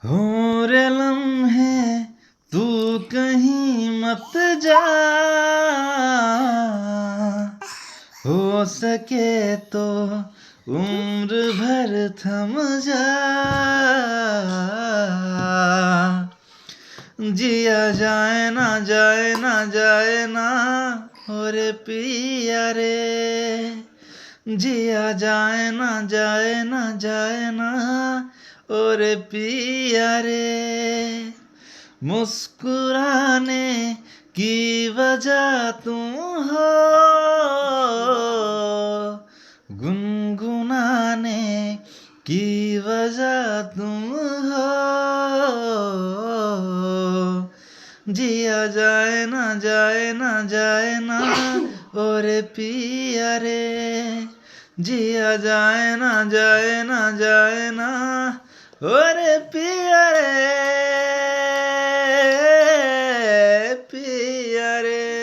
हो रे लम्हे तू कहीं मत जा, हो सके तो उम्र भर थम जा। जिया जाए ना जाए ना जाए ना हो रे पिया रे, जिया जाए ना जाए ना जाए ना ओ रे पिया रे। मुस्कुराने की वजह तुम हो, गुनगुनाने की वजह तुम हो। जिया जाए ना जाए ना जाए ना ओ रे पिया रे, जिया जाए ना जाए ना जाए ना ओ रे पिया रे, पिया रे।